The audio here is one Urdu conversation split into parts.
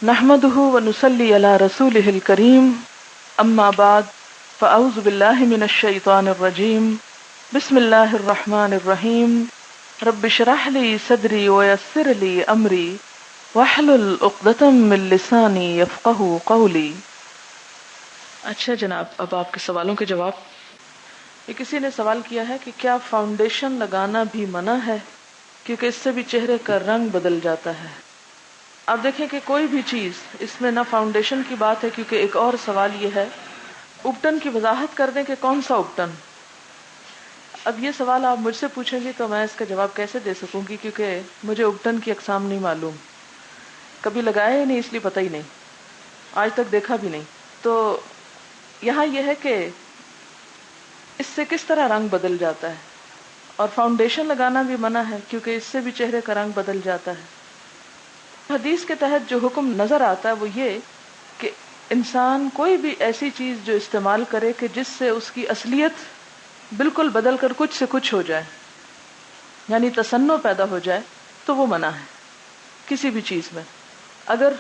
نحمده ونصلي على رسوله الكريم اما بعد فاعوذ بالله من الشيطان الرجيم بسم الله الرحمن الرحيم رب اشرح لي صدري ويسر لي امري واحلل عقدة من لساني يفقهوا قولي۔ اچھا جناب، اب آپ کے سوالوں کے جواب۔ یہ کسی نے سوال کیا ہے کہ کیا فاؤنڈیشن لگانا بھی منع ہے کیونکہ اس سے بھی چہرے کا رنگ بدل جاتا ہے؟ آپ دیکھیں کہ کوئی بھی چیز اس میں نہ فاؤنڈیشن کی بات ہے، کیونکہ ایک اور سوال یہ ہے ابٹن کی وضاحت کر دیں کہ کون سا ابٹن۔ اب یہ سوال آپ مجھ سے پوچھیں گی تو میں اس کا جواب کیسے دے سکوں گی، کیونکہ مجھے ابٹن کی اقسام نہیں معلوم، کبھی لگایا ہی نہیں، اس لیے پتہ ہی نہیں، آج تک دیکھا بھی نہیں۔ تو یہاں یہ ہے کہ اس سے کس طرح رنگ بدل جاتا ہے، اور فاؤنڈیشن لگانا بھی منع ہے کیونکہ اس سے بھی چہرے کا رنگ بدل جاتا ہے۔ حدیث کے تحت جو حکم نظر آتا ہے وہ یہ کہ انسان کوئی بھی ایسی چیز جو استعمال کرے کہ جس سے اس کی اصلیت بالکل بدل کر کچھ سے کچھ ہو جائے، یعنی تصنع پیدا ہو جائے، تو وہ منع ہے کسی بھی چیز میں۔ اگر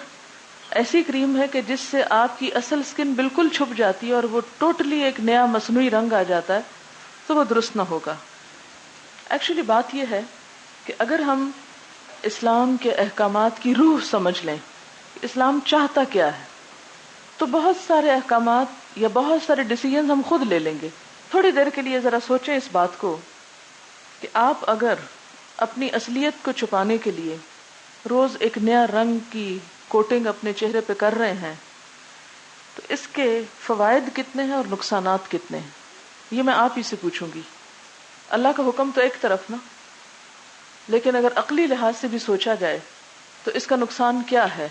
ایسی کریم ہے کہ جس سے آپ کی اصل سکن بالکل چھپ جاتی ہے اور وہ ٹوٹلی ایک نیا مصنوعی رنگ آ جاتا ہے تو وہ درست نہ ہوگا۔ ایکچولی بات یہ ہے کہ اگر ہم اسلام کے احکامات کی روح سمجھ لیں، اسلام چاہتا کیا ہے، تو بہت سارے احکامات یا بہت سارے ڈیسیژنز ہم خود لے لیں گے۔ تھوڑی دیر کے لیے ذرا سوچیں اس بات کو کہ آپ اگر اپنی اصلیت کو چھپانے کے لیے روز ایک نیا رنگ کی کوٹنگ اپنے چہرے پہ کر رہے ہیں تو اس کے فوائد کتنے ہیں اور نقصانات کتنے ہیں، یہ میں آپ ہی سے پوچھوں گی۔ اللہ کا حکم تو ایک طرف نا، لیکن اگر عقلی لحاظ سے بھی سوچا جائے تو اس کا نقصان کیا ہے؟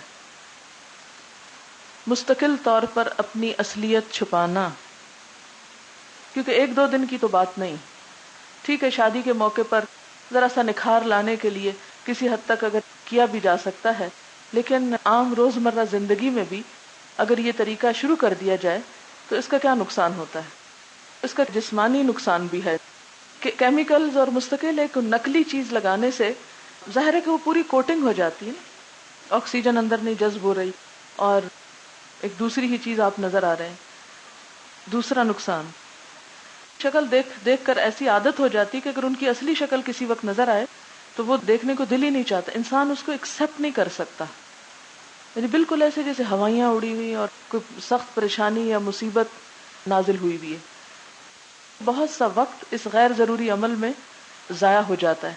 مستقل طور پر اپنی اصلیت چھپانا، کیونکہ ایک دو دن کی تو بات نہیں، ٹھیک ہے شادی کے موقع پر ذرا سا نکھار لانے کے لیے کسی حد تک اگر کیا بھی جا سکتا ہے، لیکن عام روزمرہ زندگی میں بھی اگر یہ طریقہ شروع کر دیا جائے تو اس کا کیا نقصان ہوتا ہے؟ اس کا جسمانی نقصان بھی ہے کہ کیمیکلز اور مستقل ایک نقلی چیز لگانے سے ظاہر ہے کہ وہ پوری کوٹنگ ہو جاتی ہے، آکسیجن اندر نہیں جذب ہو رہی اور ایک دوسری ہی چیز آپ نظر آ رہے ہیں۔ دوسرا نقصان، شکل دیکھ دیکھ کر ایسی عادت ہو جاتی کہ اگر ان کی اصلی شکل کسی وقت نظر آئے تو وہ دیکھنے کو دل ہی نہیں چاہتا، انسان اس کو ایکسپٹ نہیں کر سکتا، یعنی بالکل ایسے جیسے ہوائیاں اڑی ہوئی اور کوئی سخت پریشانی یا مصیبت نازل ہوئی بھی ہے۔ بہت سا وقت اس غیر ضروری عمل میں ضائع ہو جاتا ہے۔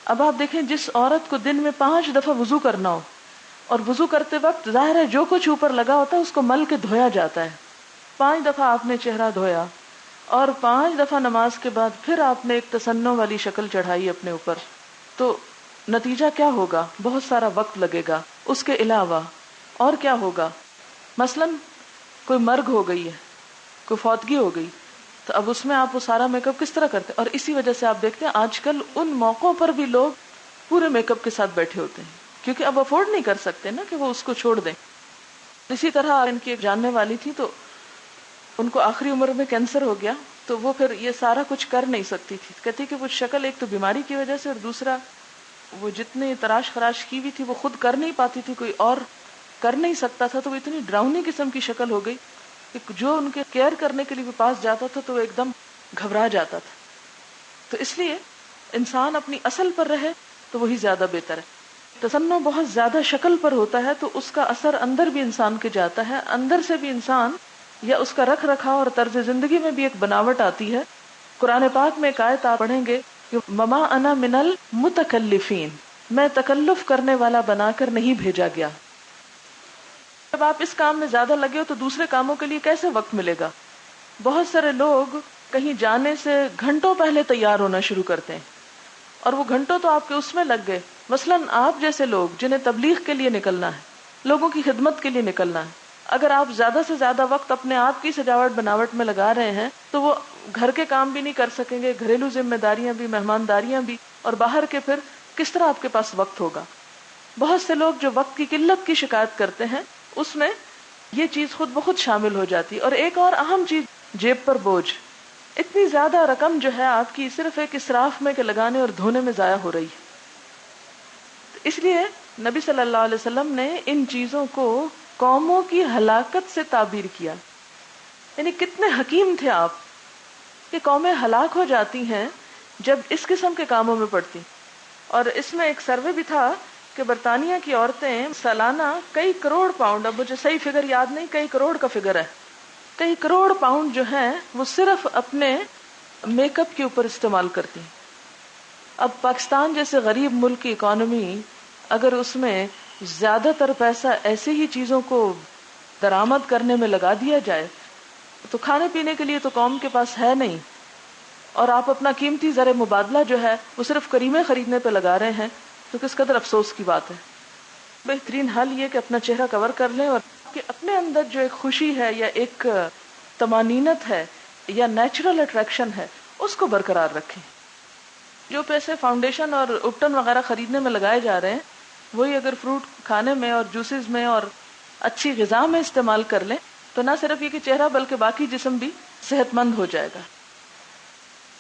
اب آپ دیکھیں جس عورت کو دن میں 5 دفعہ وضو کرنا ہو اور وضو کرتے وقت ظاہر ہے جو کچھ اوپر لگا ہوتا ہے اس کو مل کے دھویا جاتا ہے، 5 دفعہ آپ نے چہرہ دھویا اور 5 دفعہ نماز کے بعد پھر آپ نے ایک تصنع والی شکل چڑھائی اپنے اوپر، تو نتیجہ کیا ہوگا؟ بہت سارا وقت لگے گا۔ اس کے علاوہ اور کیا ہوگا؟ مثلا کوئی مرگ ہو گئی ہے، کوئی فوتگی ہو گئی، تو اب اس میں آپ وہ سارا میک اپ کس طرح کرتے ہیں؟ اور اسی وجہ سے آپ دیکھتے ہیں آج کل ان موقعوں پر بھی لوگ پورے میک اپ کے ساتھ بیٹھے ہوتے ہیں کیونکہ اب افورڈ نہیں کر سکتے نا کہ وہ اس کو چھوڑ دیں۔ اسی طرح ان کی ایک جاننے والی تھی تو ان کو آخری عمر میں کینسر ہو گیا، تو وہ پھر یہ سارا کچھ کر نہیں سکتی تھی، کہتی کہ وہ شکل ایک تو بیماری کی وجہ سے اور دوسرا وہ جتنے تراش خراش کی ہوئی تھی وہ خود کر نہیں پاتی تھی، کوئی اور کر نہیں سکتا تھا، تو وہ اتنی ڈراؤنی قسم کی شکل ہو گئی کہ جو ان کے کیئر کرنے کے لیے بھی پاس جاتا تھا تو وہ ایک دم گھبرا جاتا تھا۔ تو اس لیے انسان اپنی اصل پر رہے تو وہی زیادہ بہتر ہے۔ تصنع بہت زیادہ شکل پر ہوتا ہے تو اس کا اثر اندر بھی انسان کے جاتا ہے، اندر سے بھی انسان یا اس کا رکھ رکھاؤ اور طرز زندگی میں بھی ایک بناوٹ آتی ہے۔ قرآن پاک میں ایک آیت آپ پڑھیں گے کہ وما انا من المتکلفین، میں تکلف کرنے والا بنا کر نہیں بھیجا گیا۔ جب آپ اس کام میں زیادہ لگے ہو تو دوسرے کاموں کے لیے کیسے وقت ملے گا؟ بہت سارے لوگ کہیں جانے سے گھنٹوں پہلے تیار ہونا شروع کرتے ہیں اور وہ گھنٹوں تو آپ کے اس میں لگ گئے۔ مثلاً آپ جیسے لوگ جنہیں تبلیغ کے لیے نکلنا ہے، لوگوں کی خدمت کے لیے نکلنا ہے، اگر آپ زیادہ سے زیادہ وقت اپنے آپ کی سجاوٹ بناوٹ میں لگا رہے ہیں تو وہ گھر کے کام بھی نہیں کر سکیں گے، گھریلو ذمہ داریاں بھی، مہمانداریاں بھی، اور باہر کے پھر کس طرح آپ کے پاس وقت ہوگا؟ بہت سے لوگ جو وقت کی قلت کی شکایت کرتے ہیں اس میں یہ چیز خود بخود شامل ہو جاتی ہے۔ اور ایک اور اہم چیز، جیب پر بوجھ، اتنی زیادہ رقم جو ہے آپ کی صرف ایک اسراف میں کہ لگانے اور دھونے میں ضائع ہو رہی ہے۔ اس لیے نبی صلی اللہ علیہ وسلم نے ان چیزوں کو قوموں کی ہلاکت سے تعبیر کیا. یعنی کتنے حکیم تھے آپ کہ قومیں ہلاک ہو جاتی ہیں جب اس قسم کے کاموں میں پڑتی. اور اس میں ایک سروے بھی تھا کہ برطانیہ کی عورتیں سالانہ کئی کروڑ پاؤنڈ، اب مجھے صحیح فگر یاد نہیں، کئی کروڑ کا فگر ہے، کئی کروڑ پاؤنڈ جو ہیں وہ صرف اپنے میک اپ کے اوپر استعمال کرتی ہیں. اب پاکستان جیسے غریب ملک کی اکانومی اگر اس میں زیادہ تر پیسہ ایسے ہی چیزوں کو درآمد کرنے میں لگا دیا جائے تو کھانے پینے کے لیے تو قوم کے پاس ہے نہیں، اور آپ اپنا قیمتی زر مبادلہ جو ہے وہ صرف کریمیں خریدنے پہ لگا رہے ہیں، تو کس قدر افسوس کی بات ہے. بہترین حل یہ کہ اپنا چہرہ کور کر لیں اور کہ اپنے اندر جو ایک خوشی ہے یا ایک طمانینت ہے یا نیچرل اٹریکشن ہے اس کو برقرار رکھیں. جو پیسے فاؤنڈیشن اور اپٹن وغیرہ خریدنے میں لگائے جا رہے ہیں وہی اگر فروٹ کھانے میں اور جوسز میں اور اچھی غذا میں استعمال کر لیں تو نہ صرف یہ کہ چہرہ بلکہ باقی جسم بھی صحت مند ہو جائے گا.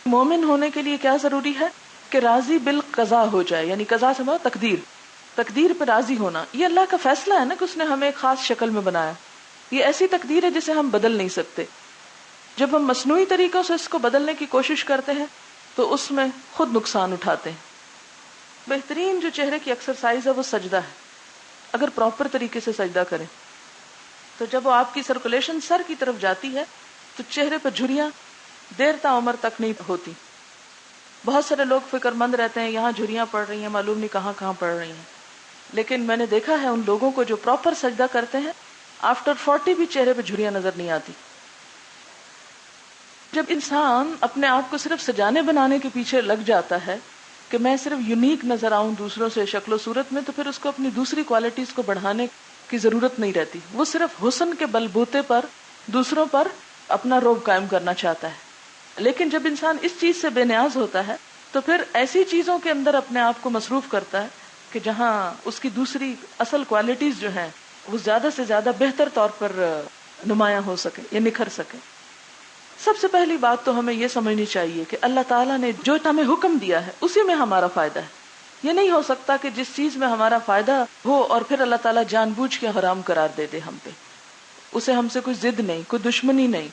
مومن ہونے کے لیے کیا ضروری ہے کہ راضی بالقضاء ہو جائے، یعنی قضاء سے مراد تقدیر پہ راضی ہونا. یہ اللہ کا فیصلہ ہے نا کہ اس نے ہمیں ایک خاص شکل میں بنایا. یہ ایسی تقدیر ہے جسے ہم بدل نہیں سکتے. جب ہم مصنوعی طریقوں سے اس کو بدلنے کی کوشش کرتے ہیں تو اس میں خود نقصان اٹھاتے ہیں. بہترین جو چہرے کی ایکسرسائز ہے وہ سجدہ ہے. اگر پراپر طریقے سے سجدہ کریں تو جب وہ آپ کی سرکولیشن سر کی طرف جاتی ہے تو چہرے پہ جھریاں دیر تا عمر تک نہیں ہوتی. بہت سارے لوگ فکر مند رہتے ہیں یہاں جھریاں پڑ رہی ہیں، معلوم نہیں کہاں کہاں پڑ رہی ہیں، لیکن میں نے دیکھا ہے ان لوگوں کو جو پراپر سجدہ کرتے ہیں آفٹر 40 بھی چہرے پہ جھریاں نظر نہیں آتی. جب انسان اپنے آپ کو صرف سجانے بنانے کے پیچھے لگ جاتا ہے کہ میں صرف یونیک نظر آؤں دوسروں سے شکل و صورت میں، تو پھر اس کو اپنی دوسری کوالٹیز کو بڑھانے کی ضرورت نہیں رہتی. وہ صرف حسن کے بلبوتے پر دوسروں پر اپنا رعب قائم کرنا چاہتا ہے. لیکن جب انسان اس چیز سے بے نیاز ہوتا ہے تو پھر ایسی چیزوں کے اندر اپنے آپ کو مصروف کرتا ہے کہ جہاں اس کی دوسری اصل کوالٹیز جو ہیں وہ زیادہ سے زیادہ بہتر طور پر نمایاں ہو سکے یا نکھر سکے. سب سے پہلی بات تو ہمیں یہ سمجھنی چاہیے کہ اللہ تعالیٰ نے جو ہمیں حکم دیا ہے اسی میں ہمارا فائدہ ہے. یہ نہیں ہو سکتا کہ جس چیز میں ہمارا فائدہ ہو اور پھر اللہ تعالیٰ جان بوجھ کے حرام قرار دے دے ہم پہ. اسے ہم سے کوئی ضد نہیں، کوئی دشمنی نہیں.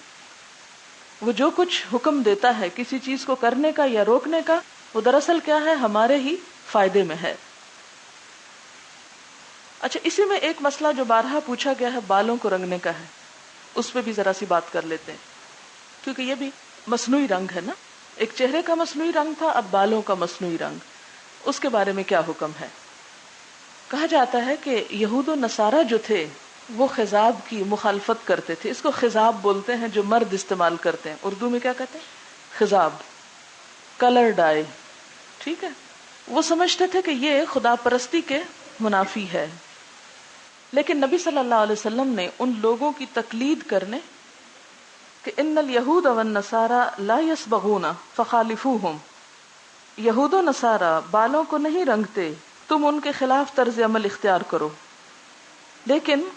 وہ جو کچھ حکم دیتا ہے کسی چیز کو کرنے کا یا روکنے کا، وہ دراصل کیا ہے، ہمارے ہی فائدے میں ہے. اچھا، اسی میں ایک مسئلہ جو بارہا پوچھا گیا ہے بالوں کو رنگنے کا ہے، اس پہ بھی ذرا سی بات کر لیتے ہیں، کیونکہ یہ بھی مصنوعی رنگ ہے نا. ایک چہرے کا مصنوعی رنگ تھا، اب بالوں کا مصنوعی رنگ، اس کے بارے میں کیا حکم ہے. کہا جاتا ہے کہ یہود و نصارہ جو تھے وہ خضاب کی مخالفت کرتے تھے. اس کو خضاب بولتے ہیں جو مرد استعمال کرتے ہیں. اردو میں کیا کہتے ہیں؟ خضاب، کلر ڈائی. ٹھیک ہے، وہ سمجھتے تھے کہ یہ خدا پرستی کے منافی ہے. لیکن نبی صلی اللہ علیہ وسلم نے ان لوگوں کی تقلید کرنے کہ ان الیہود والنصارى لا یصبغون فخالفوہم، یہود و نصارہ بالوں کو نہیں رنگتے، تم ان کے خلاف طرز عمل اختیار کرو. لیکن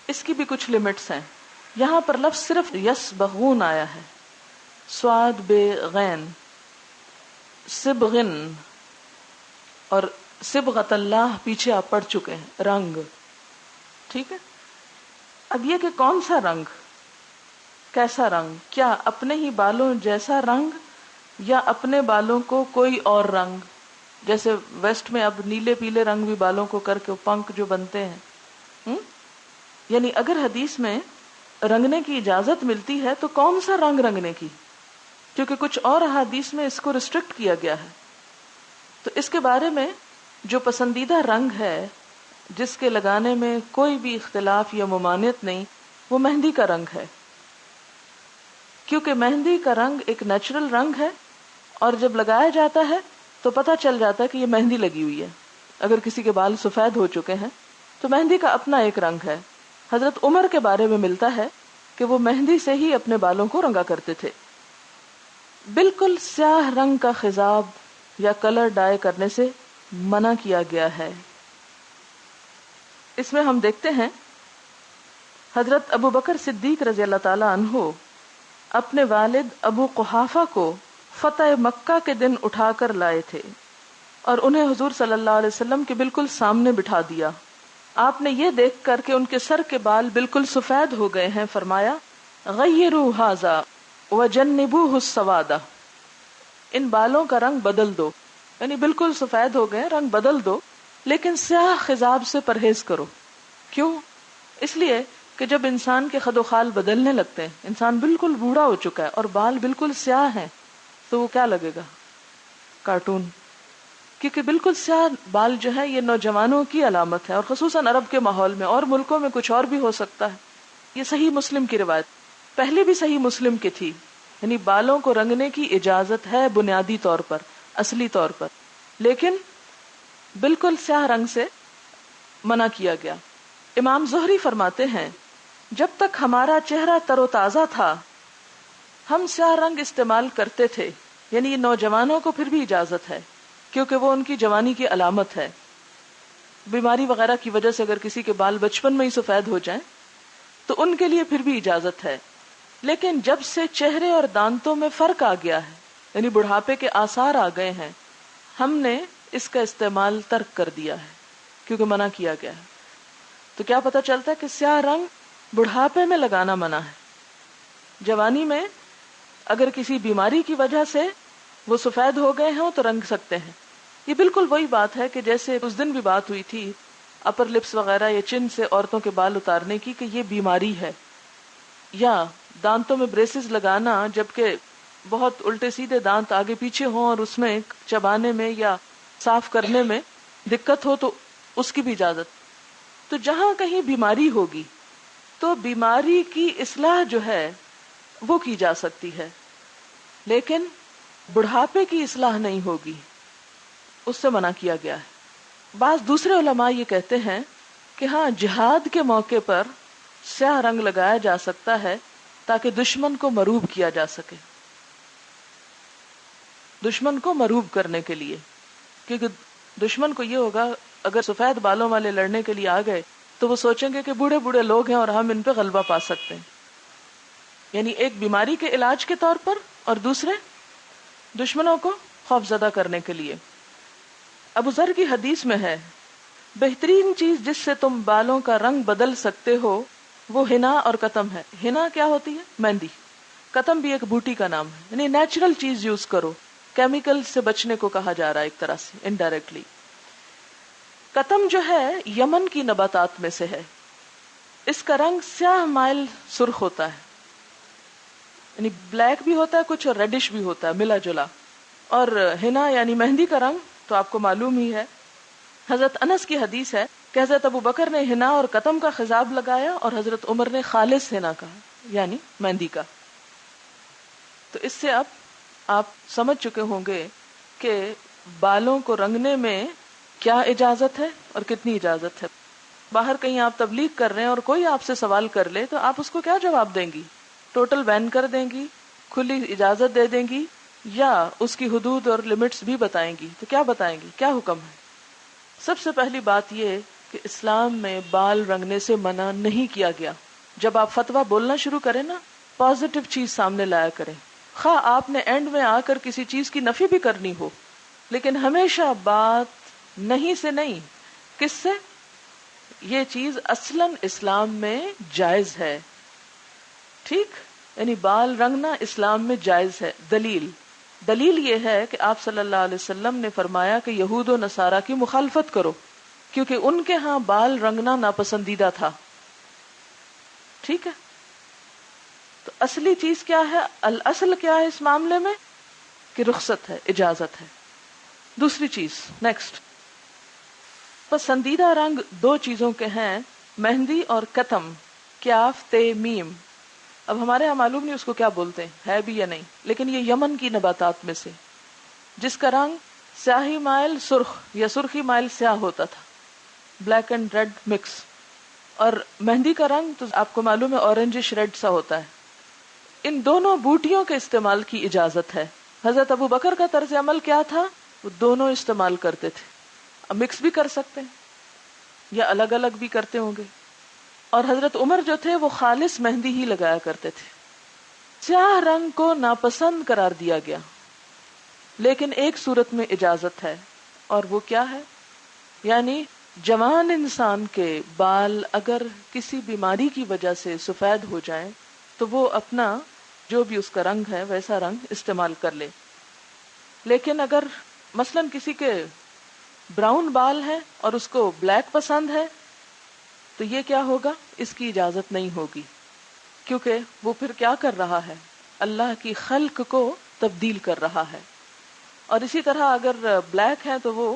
اس کی بھی کچھ لمٹس ہیں. یہاں پر لفظ صرف یصبغون آیا ہے، صاد بے غین، صبغن اور صبغت اللہ پیچھے آپ پڑھ چکے ہیں، رنگ. ٹھیک ہے، اب یہ کہ کون سا رنگ، کیسا رنگ، کیا اپنے ہی بالوں جیسا رنگ یا اپنے بالوں کو کوئی اور رنگ، جیسے ویسٹ میں اب نیلے پیلے رنگ بھی بالوں کو کر کے پنک جو بنتے ہیں. یعنی اگر حدیث میں رنگنے کی اجازت ملتی ہے تو کون سا رنگ رنگنے کی، کیونکہ کچھ اور احادیث میں اس کو ریسٹرکٹ کیا گیا ہے. تو اس کے بارے میں جو پسندیدہ رنگ ہے جس کے لگانے میں کوئی بھی اختلاف یا ممانعت نہیں، وہ مہندی کا رنگ ہے. کیونکہ مہندی کا رنگ ایک نیچرل رنگ ہے اور جب لگایا جاتا ہے تو پتہ چل جاتا ہے کہ یہ مہندی لگی ہوئی ہے. اگر کسی کے بال سفید ہو چکے ہیں تو مہندی کا اپنا ایک رنگ ہے. حضرت عمر کے بارے میں ملتا ہے کہ وہ مہندی سے ہی اپنے بالوں کو رنگا کرتے تھے. بالکل سیاہ رنگ کا خضاب یا کلر ڈائی کرنے سے منع کیا گیا ہے. اس میں ہم دیکھتے ہیں حضرت ابو بکر صدیق رضی اللہ تعالی عنہ اپنے والد ابو قحافہ کو فتح مکہ کے دن اٹھا کر لائے تھے. اور انہیں حضور صلی اللہ علیہ وسلم کے بالکل سامنے بٹھا دیا. آپ نے یہ دیکھ کر کہ ان کے سر کے بال بالکل سفید ہو گئے ہیں فرمایا غیروا ھذا وجنبوہ السواد، ان بالوں کا رنگ بدل دو، یعنی بالکل سفید ہو گئے، رنگ بدل دو، لیکن سیاہ خضاب سے پرہیز کرو. کیوں؟ اس لیے کہ جب انسان کے خد و خال بدلنے لگتے ہیں، انسان بالکل بوڑھا ہو چکا ہے اور بال بالکل سیاہ ہیں، تو وہ کیا لگے گا؟ کارٹون. کیونکہ بالکل سیاہ بال جو ہے یہ نوجوانوں کی علامت ہے، اور خصوصاً عرب کے ماحول میں، اور ملکوں میں کچھ اور بھی ہو سکتا ہے. یہ صحیح مسلم کی روایت پہلے بھی صحیح مسلم کی تھی، یعنی بالوں کو رنگنے کی اجازت ہے بنیادی طور پر، اصلی طور پر، لیکن بالکل سیاہ رنگ سے منع کیا گیا. امام زہری فرماتے ہیں جب تک ہمارا چہرہ تر و تازہ تھا ہم سیاہ رنگ استعمال کرتے تھے، یعنی یہ نوجوانوں کو پھر بھی اجازت ہے کیونکہ وہ ان کی جوانی کی علامت ہے. بیماری وغیرہ کی وجہ سے اگر کسی کے بال بچپن میں ہی سفید ہو جائیں تو ان کے لیے پھر بھی اجازت ہے. لیکن جب سے چہرے اور دانتوں میں فرق آ گیا ہے، یعنی بڑھاپے کے آثار آ گئے ہیں، ہم نے اس کا استعمال ترک کر دیا ہے کیونکہ منع کیا گیا ہے. تو کیا پتہ چلتا ہے کہ سیاہ رنگ بڑھاپے میں لگانا منع ہے. جوانی میں اگر کسی بیماری کی وجہ سے وہ سفید ہو گئے ہیں تو رنگ سکتے ہیں. یہ بالکل وہی بات ہے کہ جیسے اس دن بھی بات ہوئی تھی اپر لپس وغیرہ یا چن سے عورتوں کے بال اتارنے کی کہ یہ بیماری ہے، یا دانتوں میں بریسز لگانا جبکہ بہت الٹے سیدھے دانت آگے پیچھے ہوں اور اس میں چبانے میں یا صاف کرنے میں دقت ہو تو اس کی بھی اجازت. تو جہاں کہیں بیماری ہوگی تو بیماری کی اصلاح جو ہے وہ کی جا سکتی ہے، لیکن بڑھاپے کی اصلاح نہیں ہوگی، اس سے منع کیا گیا ہے. بعض دوسرے علماء یہ کہتے ہیں کہ ہاں جہاد کے موقع پر سیاہ رنگ لگایا جا سکتا ہے تاکہ دشمن کو مروب کیا جا سکے، دشمن کو مروب کرنے کے لیے. کیونکہ دشمن کو یہ ہوگا اگر سفید بالوں والے لڑنے کے لیے آ گئے تو وہ سوچیں گے کہ بوڑھے بوڑھے لوگ ہیں اور ہم ان پہ غلبہ پا سکتے ہیں. یعنی ایک بیماری کے علاج کے طور پر اور دوسرے دشمنوں کو خوف زدہ کرنے کے لیے. ابو ذر کی حدیث میں ہے بہترین چیز جس سے تم بالوں کا رنگ بدل سکتے ہو وہ حنا اور قطم ہے. حنا کیا ہوتی ہے؟ مہندی. قطم بھی ایک بوٹی کا نام ہے، یعنی نیچرل چیز یوز کرو. کیمیکل سے بچنے کو کہا جا رہا ہے ایک طرح سے انڈائریکٹلی. قطم جو ہے یمن کی نباتات میں سے ہے. اس کا رنگ سیاہ مائل سرخ ہوتا ہے، یعنی بلیک بھی ہوتا ہے کچھ اور ریڈش بھی ہوتا ہے ملا جلا. اور حنا یعنی مہندی کا رنگ تو آپ کو معلوم ہی ہے. حضرت انس کی حدیث ہے کہ حضرت ابو بکر نے حنا اور قطم کا خضاب لگایا اور حضرت عمر نے خالص حنا کا یعنی مہندی کا. تو اس سے اب آپ سمجھ چکے ہوں گے کہ بالوں کو رنگنے میں کیا اجازت ہے اور کتنی اجازت ہے. باہر کہیں آپ تبلیغ کر رہے ہیں اور کوئی آپ سے سوال کر لے تو آپ اس کو کیا جواب دیں گی؟ ٹوٹل بین کر دیں گی، کھلی اجازت دے دیں گی، یا اس کی حدود اور لمٹس بھی بتائیں گی؟ تو کیا بتائیں گی؟ کیا حکم ہے؟ سب سے پہلی بات یہ کہ اسلام میں بال رنگنے سے منع نہیں کیا گیا. جب آپ فتویٰ بولنا شروع کریں نا، پازیٹو چیز سامنے لایا کریں. خواہ آپ نے اینڈ میں آ کر کسی چیز کی نفی بھی کرنی ہو، لیکن ہمیشہ بات نہیں سے نہیں. کس سے؟ یہ چیز اصلاً اسلام میں جائز ہے. ٹھیک، یعنی بال رنگنا اسلام میں جائز ہے. دلیل یہ ہے کہ آپ صلی اللہ علیہ وسلم نے فرمایا کہ یہود و نصارہ کی مخالفت کرو کیونکہ ان کے ہاں بال رنگنا ناپسندیدہ تھا. ٹھیک ہے، تو اصلی چیز کیا ہے؟ الاصل کیا ہے اس معاملے میں؟ کہ رخصت ہے، اجازت ہے. دوسری چیز نیکسٹ، پسندیدہ رنگ دو چیزوں کے ہیں، مہندی اور قطم، کاف تے میم. اب ہمارے یہاں معلوم نہیں اس کو کیا بولتے ہیں، ہے بھی یا نہیں، لیکن یہ یمن کی نباتات میں سے جس کا رنگ سیاہی مائل سرخ یا سرخی مائل سیاہ ہوتا تھا، بلیک اینڈ ریڈ مکس. اور مہندی کا رنگ تو آپ کو معلوم ہے اورنجش ریڈ سا ہوتا ہے. ان دونوں بوٹیوں کے استعمال کی اجازت ہے. حضرت ابو بکر کا طرز عمل کیا تھا؟ وہ دونوں استعمال کرتے تھے. اب مکس بھی کر سکتے ہیں یا الگ الگ بھی کرتے ہوں گے. اور حضرت عمر جو تھے وہ خالص مہندی ہی لگایا کرتے تھے. سیاہ رنگ کو ناپسند قرار دیا گیا، لیکن ایک صورت میں اجازت ہے. اور وہ کیا ہے؟ یعنی جوان انسان کے بال اگر کسی بیماری کی وجہ سے سفید ہو جائیں تو وہ اپنا جو بھی اس کا رنگ ہے ویسا رنگ استعمال کر لے. لیکن اگر مثلا کسی کے براؤن بال ہے اور اس کو بلیک پسند ہے تو یہ کیا ہوگا؟ اس کی اجازت نہیں ہوگی، کیونکہ وہ پھر کیا کر رہا ہے؟ اللہ کی خلق کو تبدیل کر رہا ہے. اور اسی طرح اگر بلیک ہے تو وہ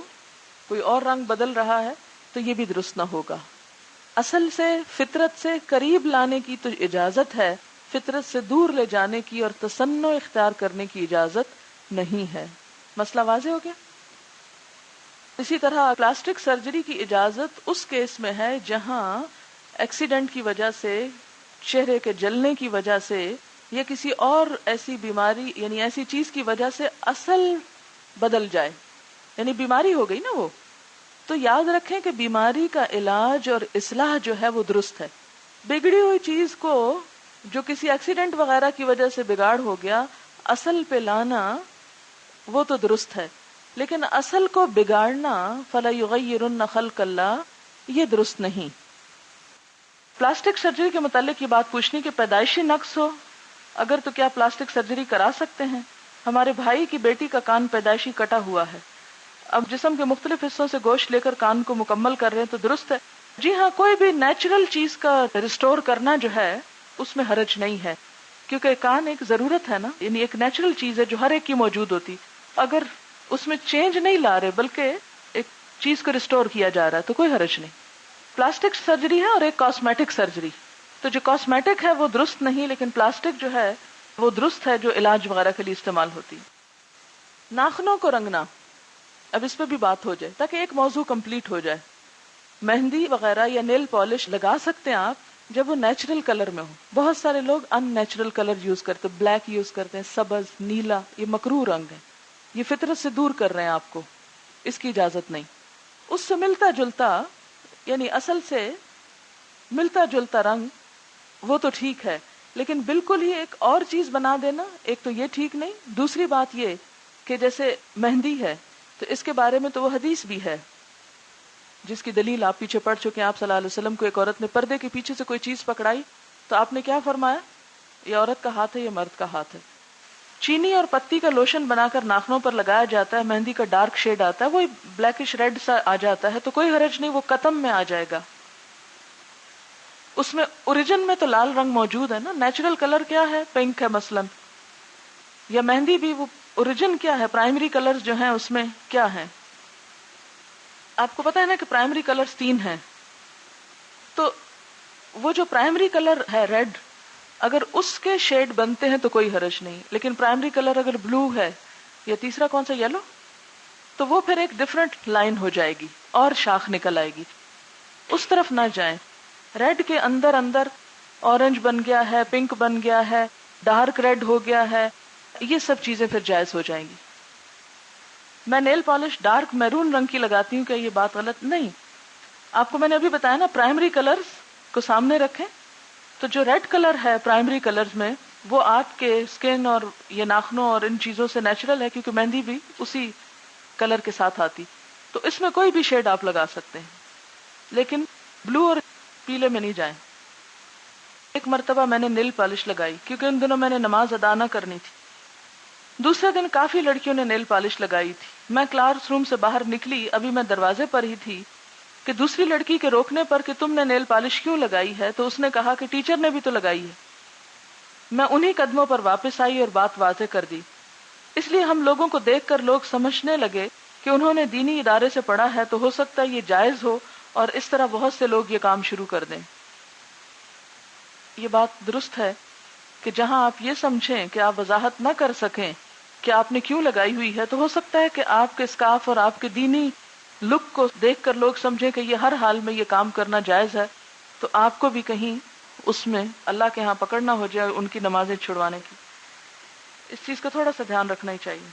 کوئی اور رنگ بدل رہا ہے تو یہ بھی درست نہ ہوگا. اصل سے فطرت سے قریب لانے کی تو اجازت ہے، فطرت سے دور لے جانے کی اور تصنع اختیار کرنے کی اجازت نہیں ہے. مسئلہ واضح ہو گیا؟ اسی طرح پلاسٹک سرجری کی اجازت اس کیس میں ہے جہاں ایکسیڈنٹ کی وجہ سے، چہرے کے جلنے کی وجہ سے یا کسی اور ایسی بیماری یعنی ایسی چیز کی وجہ سے اصل بدل جائے، یعنی بیماری ہو گئی نا وہ. تو یاد رکھیں کہ بیماری کا علاج اور اصلاح جو ہے وہ درست ہے. بگڑی ہوئی چیز کو جو کسی ایکسیڈنٹ وغیرہ کی وجہ سے بگاڑ ہو گیا اصل پہ لانا وہ تو درست ہے، لیکن اصل کو بگاڑنا فَلَا يُغَيِّرُنَّ خَلْقَ اللَّهِ یہ درست نہیں. پلاسٹک سرجری کے متعلق یہ بات پوچھنی کہ پیدائشی نقص ہو اگر تو کیا پلاسٹک سرجری کرا سکتے ہیں؟ ہمارے بھائی کی بیٹی کا کان پیدائشی کٹا ہوا ہے، اب جسم کے مختلف حصوں سے گوشت لے کر کان کو مکمل کر رہے ہیں تو درست ہے؟ جی ہاں، کوئی بھی نیچرل چیز کا ریسٹور کرنا جو ہے اس میں حرج نہیں ہے، کیونکہ کان ایک ضرورت ہے نا، یعنی ایک نیچرل چیز ہے جو ہر ایک کی موجود ہوتی. اگر اس میں چینج نہیں لا رہے بلکہ ایک چیز کو ریسٹور کیا جا رہا ہے تو کوئی حرج نہیں. پلاسٹک سرجری ہے اور ایک کاسمیٹک سرجری. تو جو کاسمیٹک ہے وہ درست نہیں، لیکن پلاسٹک جو ہے وہ درست ہے جو علاج وغیرہ کے لیے استعمال ہوتی. ناخنوں کو رنگنا، اب اس پہ بھی بات ہو جائے تاکہ ایک موضوع کمپلیٹ ہو جائے. مہندی وغیرہ یا نیل پالش لگا سکتے ہیں آپ جب وہ نیچرل کلر میں ہو. بہت سارے لوگ ان نیچرل کلر یوز کرتے، بلیک یوز کرتے ہیں، سبز، نیلا، یہ مکروہ رنگ ہے، یہ فطرت سے دور کر رہے ہیں آپ کو، اس کی اجازت نہیں. اس سے ملتا جلتا یعنی اصل سے ملتا جلتا رنگ وہ تو ٹھیک ہے، لیکن بالکل ہی ایک اور چیز بنا دینا ایک تو یہ ٹھیک نہیں. دوسری بات یہ کہ جیسے مہندی ہے تو اس کے بارے میں تو وہ حدیث بھی ہے جس کی دلیل آپ پیچھے پڑھ چکے ہیں. آپ صلی اللہ علیہ وسلم کو ایک عورت نے پردے کے پیچھے سے کوئی چیز پکڑائی تو آپ نے کیا فرمایا؟ یہ عورت کا ہاتھ ہے، یہ مرد کا ہاتھ ہے. چینی اور پتی کا لوشن بنا کر ناخنوں پر لگایا جاتا ہے، مہندی کا ڈارک شیڈ آتا ہے، وہ بلیکش ریڈ سا آ جاتا ہے تو کوئی حرج نہیں، وہ قطم میں آ جائے گا. اس میں اوریجن میں تو لال رنگ موجود ہے نا، نیچرل کلر کیا ہے؟ پنک ہے مثلا. یا مہندی بھی وہ اوریجن کیا ہے؟ پرائمری کلر جو ہیں اس میں کیا ہے؟ آپ کو پتا ہے نا کہ پرائمری کلرز 3 ہیں. تو وہ جو پرائمری کلر ہے ریڈ، اگر اس کے شیڈ بنتے ہیں تو کوئی حرج نہیں، لیکن پرائمری کلر اگر بلو ہے یا تیسرا کون سا یلو، تو وہ پھر ایک ڈفرنٹ لائن ہو جائے گی اور شاخ نکل آئے گی. اس طرف نہ جائیں. ریڈ کے اندر اندر اورنج بن گیا ہے، پنک بن گیا ہے، ڈارک ریڈ ہو گیا ہے، یہ سب چیزیں پھر جائز ہو جائیں گی. میں نیل پالش ڈارک میرون رنگ کی لگاتی ہوں، کہ یہ بات غلط نہیں؟ آپ کو میں نے ابھی بتایا نا پرائمری کلرز کو سامنے رکھیں تو جو ریڈ کلر ہے پرائمری کلرز میں وہ آپ کے سکن اور یہ ناخنوں اور ان چیزوں سے نیچرل ہے، کیونکہ مہندی بھی اسی کلر کے ساتھ آتی. تو اس میں کوئی بھی شیڈ آپ لگا سکتے ہیں، لیکن بلو اور پیلے میں نہیں جائیں. ایک مرتبہ میں نے نیل پالش لگائی کیونکہ ان دنوں میں نے نماز ادا نہ کرنی تھی. دوسرے دن کافی لڑکیوں نے نیل پالش لگائی تھی. میں کلاس روم سے باہر نکلی، ابھی میں دروازے پر ہی تھی کہ دوسری لڑکی کے روکنے پر کہ تم نے نیل پالش کیوں لگائی ہے تو اس نے کہا کہ ٹیچر نے بھی تو لگائی ہے. میں انہی قدموں پر واپس آئی اور بات واضح کر دی. اس لیے ہم لوگوں کو دیکھ کر لوگ سمجھنے لگے کہ انہوں نے دینی ادارے سے پڑھا ہے تو ہو سکتا ہے یہ جائز ہو، اور اس طرح بہت سے لوگ یہ کام شروع کر دیں. یہ بات درست ہے کہ جہاں آپ یہ سمجھیں کہ آپ وضاحت نہ کر سکیں کہ آپ نے کیوں لگائی ہوئی ہے، تو ہو سکتا ہے کہ آپ کے اسکارف اور آپ کے دینی لک کو دیکھ کر لوگ سمجھیں کہ یہ ہر حال میں یہ کام کرنا جائز ہے، تو آپ کو بھی کہیں اس میں اللہ کے ہاں پکڑنا ہو جائے ان کی نمازیں چھڑوانے کی. اس چیز کا تھوڑا سا دھیان رکھنا ہی چاہیے.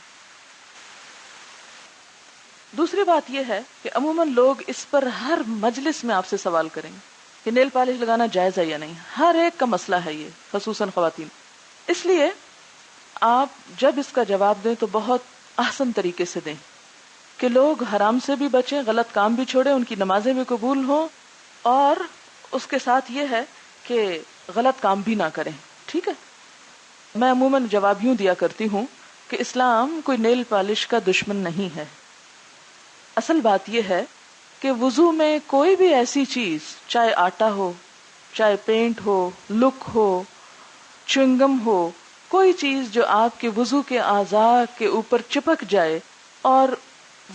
دوسری بات یہ ہے کہ عموماً لوگ اس پر ہر مجلس میں آپ سے سوال کریں گے کہ نیل پالش لگانا جائز ہے یا نہیں. ہر ایک کا مسئلہ ہے یہ، خصوصاً خواتین. اس لیے آپ جب اس کا جواب دیں تو بہت احسن طریقے سے دیں. کہ لوگ حرام سے بھی بچیں، غلط کام بھی چھوڑیں، ان کی نمازیں بھی قبول ہوں، اور اس کے ساتھ یہ ہے کہ غلط کام بھی نہ کریں. ٹھیک ہے. میں عموماً جواب یوں دیا کرتی ہوں کہ اسلام کوئی نیل پالش کا دشمن نہیں ہے. اصل بات یہ ہے کہ وضو میں کوئی بھی ایسی چیز، چاہے آٹا ہو، چاہے پینٹ ہو، لک ہو، چنگم ہو، کوئی چیز جو آپ کے وضو کے اعضاء کے اوپر چپک جائے اور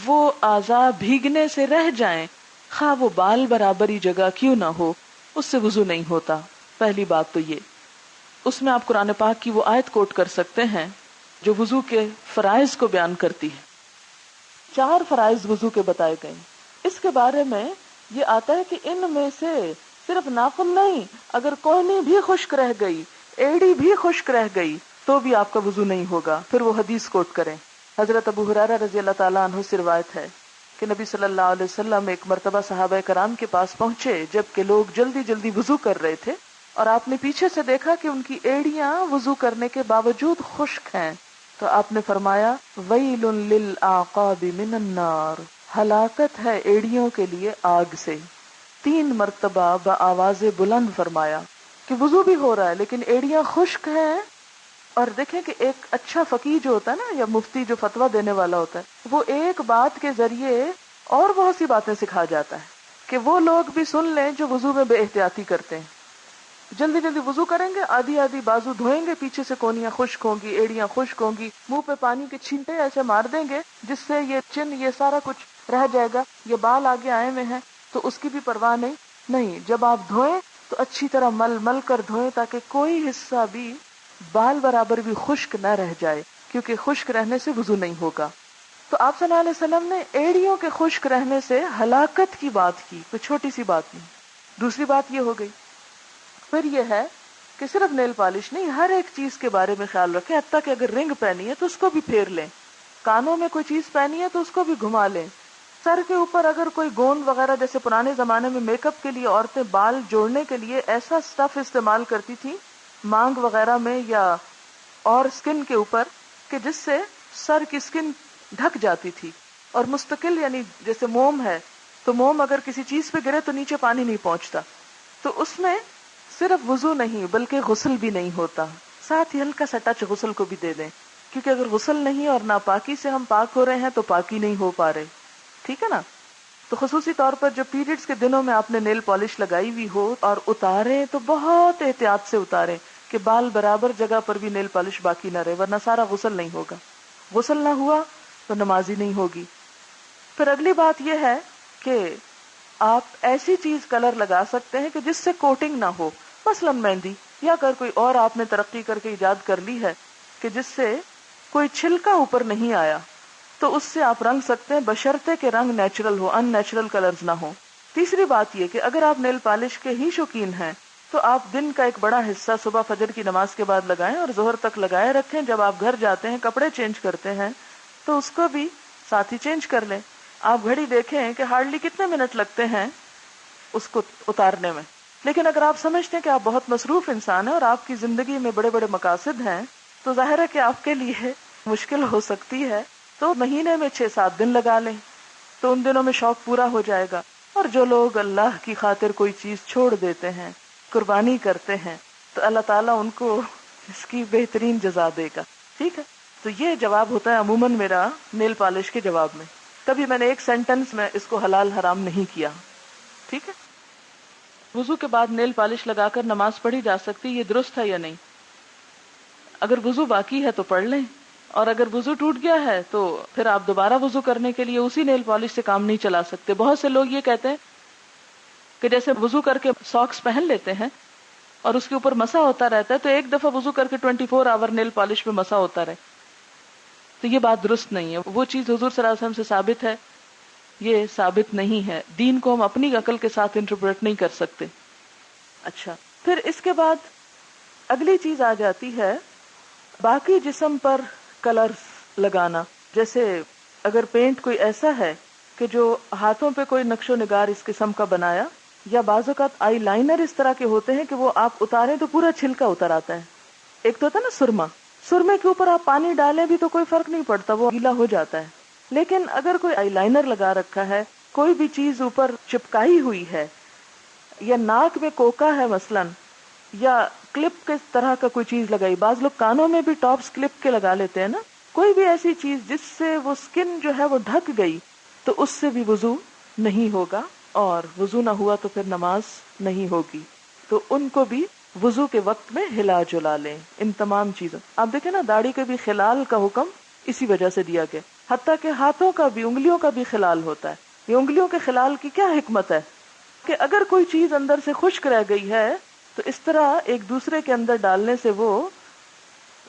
وہ اعضاء بھیگنے سے رہ جائیں، خواہ وہ بال برابری جگہ کیوں نہ ہو، اس سے وضو نہیں ہوتا. پہلی بات تو یہ. اس میں آپ قرآن پاک کی وہ آیت کوٹ کر سکتے ہیں جو وضو کے فرائض کو بیان کرتی ہے. 4 فرائض وضو کے بتائے گئے. اس کے بارے میں یہ آتا ہے کہ ان میں سے صرف ناخن نہیں، اگر کوہنی بھی خشک رہ گئی، ایڑی بھی خشک رہ گئی، تو بھی آپ کا وضو نہیں ہوگا. پھر وہ حدیث کوٹ کریں. حضرت ابو ہریرہ رضی اللہ تعالیٰ عنہ سے روایت ہے کہ نبی صلی اللہ علیہ وسلم ایک مرتبہ صحابہ کرام کے پاس پہنچے جبکہ لوگ جلدی جلدی وضو کر رہے تھے، اور آپ نے پیچھے سے دیکھا کہ ان کی ایڑیاں وضو کرنے کے باوجود خشک ہیں. تو آپ نے فرمایا ویل للعقاب من النار، ہلاکت ہے ایڑیوں کے لیے آگ سے. 3 مرتبہ بآواز بلند فرمایا کہ وضو بھی ہو رہا ہے لیکن ایڑیاں خشک ہیں. اور دیکھیں کہ ایک اچھا فقیہ جو ہوتا ہے نا، یا مفتی جو فتویٰ دینے والا ہوتا ہے، وہ ایک بات کے ذریعے اور بہت سی باتیں سکھا جاتا ہے کہ وہ لوگ بھی سن لیں جو وضو میں بے احتیاطی کرتے ہیں. جلدی جلدی وضو کریں گے، آدھی آدھی بازو دھوئیں گے، پیچھے سے کونیاں خشک ہوں گی، ایڑیاں خشک ہوں گی، منہ پہ پانی کے چھینٹے ایسے مار دیں گے جس سے یہ چن یہ سارا کچھ رہ جائے گا. یہ بال آگے آئے ہوئے ہیں تو اس کی بھی پرواہ نہیں. جب آپ دھوئیں تو اچھی طرح مل مل کر دھوئیں تاکہ کوئی حصہ بھی بال برابر بھی خشک نہ رہ جائے، کیونکہ خشک رہنے سے وضو نہیں ہوگا. تو آپ صلی اللہ علیہ وسلم نے ایڑیوں کے خشک رہنے سے ہلاکت کی بات کی، کوئی چھوٹی سی بات نہیں. دوسری بات یہ ہو گئی. پھر یہ ہے کہ صرف نیل پالش نہیں، ہر ایک چیز کے بارے میں خیال رکھیں، حتیٰ کہ اگر رنگ پہنی ہے تو اس کو بھی پھیر لیں، کانوں میں کوئی چیز پہنی ہے تو اس کو بھی گھما لیں، سر کے اوپر اگر کوئی گوند وغیرہ، جیسے پرانے زمانے میں میک اپ کے لیے عورتیں بال جوڑنے کے لیے ایسا سٹف استعمال کرتی تھی مانگ وغیرہ میں یا اور سکن کے اوپر، کہ جس سے سر کی سکن ڈھک جاتی تھی، اور مستقل، یعنی جیسے موم ہے تو موم اگر کسی چیز پہ گرے تو نیچے پانی نہیں پہنچتا. تو اس میں صرف وضو نہیں بلکہ غسل بھی نہیں ہوتا. ساتھ ہی ہلکا سا ٹچ غسل کو بھی دے دیں، کیونکہ اگر غسل نہیں اور ناپاکی سے ہم پاک ہو رہے ہیں تو پاکی نہیں ہو پا رہے. ٹھیک ہے نا. تو خصوصی طور پر جب پیریڈز کے دنوں میں آپ نے نیل پالش لگائی ہوئی ہو اور اتارے تو بہت احتیاط سے اتارے کہ بال برابر جگہ پر بھی نیل پالش باقی نہ رہے، ورنہ سارا غسل نہیں ہوگا. غسل نہ ہوا تو نماز ہی نہیں ہوگی. پھر اگلی بات یہ ہے کہ آپ ایسی چیز کلر لگا سکتے ہیں کہ جس سے کوٹنگ نہ ہو، مثلا مہندی، یا اگر کوئی اور آپ نے ترقی کر کے ایجاد کر لی ہے کہ جس سے کوئی چھلکا اوپر نہیں آیا، تو اس سے آپ رنگ سکتے ہیں، بشرطے کہ رنگ نیچرل ہو، ان نیچرل کلرز نہ ہو. تیسری بات یہ کہ اگر آپ نیل پالش کے ہی شوقین ہیں تو آپ دن کا ایک بڑا حصہ صبح فجر کی نماز کے بعد لگائیں اور ظہر تک لگائے رکھیں. جب آپ گھر جاتے ہیں کپڑے چینج کرتے ہیں تو اس کو بھی ساتھ ہی چینج کر لیں. آپ گھڑی دیکھیں کہ ہارڈلی کتنے منٹ لگتے ہیں اس کو اتارنے میں. لیکن اگر آپ سمجھتے ہیں کہ آپ بہت مصروف انسان ہیں اور آپ کی زندگی میں بڑے بڑے مقاصد ہیں تو ظاہر ہے کہ آپ کے لیے مشکل ہو سکتی ہے، تو مہینے میں 6-7 دن لگا لیں تو ان دنوں میں شوق پورا ہو جائے گا. اور جو لوگ اللہ کی خاطر کوئی چیز چھوڑ دیتے ہیں، قربانی کرتے ہیں، تو اللہ تعالیٰ ان کو اس کی بہترین جزا دے گا. ٹھیک ہے. تو یہ جواب ہوتا ہے عموماً میرا نیل پالش کے جواب میں. کبھی میں نے ایک سینٹنس میں اس کو حلال حرام نہیں کیا. ٹھیک ہے. وضو کے بعد نیل پالش لگا کر نماز پڑھی جا سکتی، یہ درست ہے یا نہیں؟ اگر وضو باقی ہے تو پڑھ لیں، اور اگر وضو ٹوٹ گیا ہے تو پھر آپ دوبارہ وضو کرنے کے لیے اسی نیل پالش سے کام نہیں چلا سکتے. بہت سے لوگ یہ کہتے ہیں کہ جیسے وضو کر کے ساکس پہن لیتے ہیں اور اس کے اوپر مسا ہوتا رہتا ہے، تو ایک دفعہ وضو کر کے 24 آور نیل پالش پہ مسا ہوتا رہے. تو یہ بات درست نہیں ہے. وہ چیز حضور صلی اللہ علیہ وسلم سے ثابت ہے، یہ ثابت نہیں ہے. دین کو ہم اپنی عقل کے ساتھ انٹرپریٹ نہیں کر سکتے. اچھا، پھر اس کے بعد اگلی چیز آ جاتی ہے باقی جسم پر کلرز لگانا. جیسے اگر پینٹ کوئی ایسا ہے کہ جو ہاتھوں پہ کوئی نقش و نگار اس قسم کا بنایا، یا بعض اوقات آئی لائنر اس طرح کے ہوتے ہیں کہ وہ آپ اتاریں تو پورا چھلکا اتر آتا ہے. ایک تو ہوتا ہے نا سرما، سرمے کے اوپر آپ پانی ڈالیں بھی تو کوئی فرق نہیں پڑتا، وہ گیلا ہو جاتا ہے. لیکن اگر کوئی آئی لائنر لگا رکھا ہے، کوئی بھی چیز اوپر چپکائی ہوئی ہے، یا ناک میں کوکا ہے مثلاً، یا کلپ کے طرح کا کوئی چیز لگائی، بعض لوگ کانوں میں بھی ٹاپس کلپ کے لگا لیتے ہیں نا، کوئی بھی ایسی چیز جس سے وہ سکن جو ہے وہ ڈھک گئی، تو اس سے بھی وضو نہیں ہوگا، اور وضو نہ ہوا تو پھر نماز نہیں ہوگی. تو ان کو بھی وضو کے وقت میں ہلا جلا لیں. ان تمام چیزوں، آپ دیکھیں نا، داڑھی کے بھی خلال کا حکم اسی وجہ سے دیا گیا. حتیٰ کہ ہاتھوں کا بھی، انگلیوں کا بھی خلال ہوتا ہے. یہ انگلیوں کے خلال کی کیا حکمت ہے کہ اگر کوئی چیز اندر سے خشک رہ گئی ہے تو اس طرح ایک دوسرے کے اندر ڈالنے سے وہ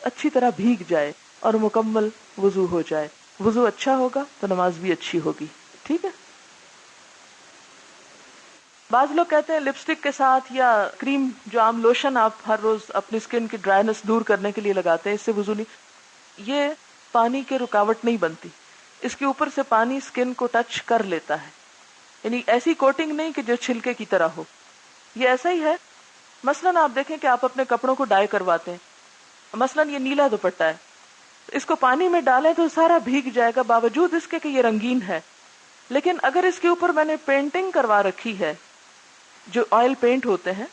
اچھی طرح بھیگ جائے اور مکمل وضو ہو جائے. وضو اچھا ہوگا تو نماز بھی اچھی ہوگی. ٹھیک ہے. بعض لوگ کہتے ہیں لپسٹک کے ساتھ یا کریم، جو عام لوشن آپ ہر روز اپنی اسکن کی ڈرائنس دور کرنے کے لیے لگاتے ہیں، اس سے وضو نہیں. یہ پانی کے رکاوٹ نہیں بنتی. اس کے اوپر سے پانی اسکن کو ٹچ کر لیتا ہے، یعنی ایسی کوٹنگ نہیں کہ جو چھلکے کی طرح ہو. یہ ایسا ہی ہے. مثلاً آپ دیکھیں کہ آپ اپنے کپڑوں کو ڈائی کرواتے ہیں، مثلاً یہ نیلا دوپٹہ ہے، اس کو پانی میں ڈالیں تو سارا بھیگ جائے گا باوجود اس کے کہ یہ رنگین ہے. لیکن اگر اس کے اوپر میں نے پینٹنگ کروا رکھی ہے، جو آئل پینٹ ہوتے ہیں،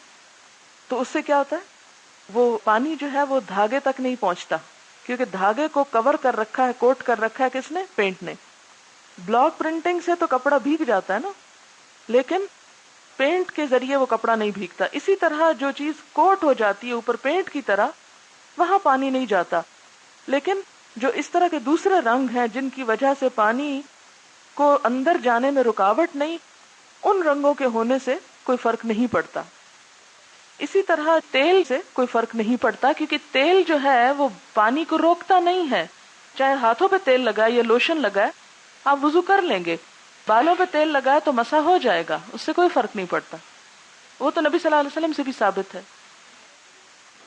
تو اس سے کیا ہوتا ہے، وہ پانی جو ہے وہ دھاگے تک نہیں پہنچتا، کیونکہ دھاگے کو کور کر رکھا ہے، کوٹ کر رکھا ہے کس نے؟ پینٹ نے. بلاک پرنٹنگ سے تو کپڑا بھیگ جاتا ہے نا، لیکن پینٹ کے ذریعے وہ کپڑا نہیں بھیگتا. اسی طرح جو چیز کوٹ ہو جاتی ہے اوپر پینٹ کی طرح، وہاں پانی نہیں جاتا. لیکن جو اس طرح کے دوسرے رنگ ہیں جن کی وجہ سے پانی کو اندر جانے میں رکاوٹ نہیں، ان رنگوں کے ہونے سے کوئی فرق نہیں پڑتا. اسی طرح تیل سے کوئی فرق نہیں پڑتا، کیونکہ تیل جو ہے وہ پانی کو روکتا نہیں ہے. چاہے ہاتھوں پہ تیل لگائے یا لوشن لگائے، آپ وضو کر لیں گے. بالوں پہ تیل لگائے تو مسح ہو جائے گا، اس سے کوئی فرق نہیں پڑتا. وہ تو نبی صلی اللہ علیہ وسلم سے بھی ثابت ہے.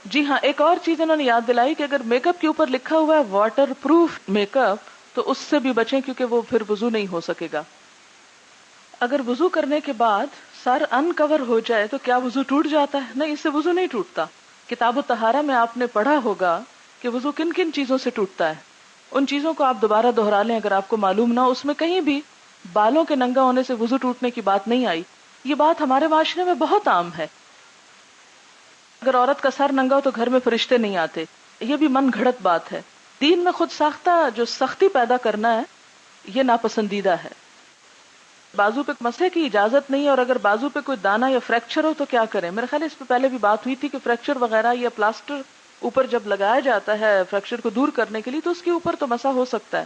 جی ہاں، ایک اور چیز انہوں نے یاد دلائی کہ اگر میک اپ کے اوپر لکھا ہوا ہے واٹر پروف میک اپ، تو اس سے بھی بچیں، کیونکہ وہ پھر وضو نہیں ہو سکے گا. اگر وضو کرنے کے بعد سر ان کور ہو جائے تو کیا وضو ٹوٹ جاتا ہے؟ نہیں، اس سے وضو نہیں ٹوٹتا. کتاب الطہارہ میں آپ نے پڑھا ہوگا کہ وضو کن کن چیزوں سے ٹوٹتا ہے. ان چیزوں کو آپ دوبارہ دوہرا لیں اگر آپ کو معلوم نہ ہو. اس میں کہیں بھی بالوں کے ننگا ہونے سے وضو ٹوٹنے کی بات نہیں آئی. یہ بات ہمارے معاشرے میں بہت عام ہے. اگر عورت کا سر ننگا ہو تو گھر میں فرشتے نہیں آتے، یہ بھی من گھڑت بات ہے. دین میں خود ساختہ جو سختی پیدا کرنا ہے، یہ ناپسندیدہ ہے. بازو پہ مسح کی اجازت نہیں، اور اگر بازو پہ کوئی دانا یا فریکچر ہو تو کیا کریں؟ میرے خیال اس پہ پہلے بھی بات ہوئی تھی کہ فریکچر وغیرہ یا پلاسٹر اوپر جب لگایا جاتا ہے فریکچر کو دور کرنے کے لیے، تو اس کے اوپر تو مسح ہو سکتا ہے.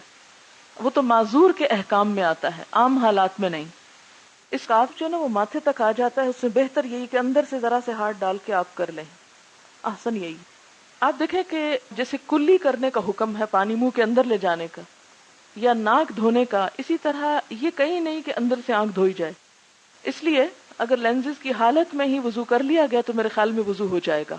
وہ تو معذور کے احکام میں آتا ہے، عام حالات میں نہیں. اسکارف جو نا وہ ماتھے تک آ جاتا ہے، اس سے بہتر یہی کہ اندر سے ذرا سے ہاتھ ڈال کے آپ کر لیں. احسن یہی. آپ دیکھیں کہ جیسے کلی کرنے کا حکم ہے، پانی منہ کے اندر لے جانے کا یا ناک دھونے کا، اسی طرح یہ کہیں نہیں کہ اندر سے آنکھ دھوئی جائے. اس لیے اگر لینزز کی حالت میں ہی وضو کر لیا گیا تو میرے خیال میں وضو ہو جائے گا.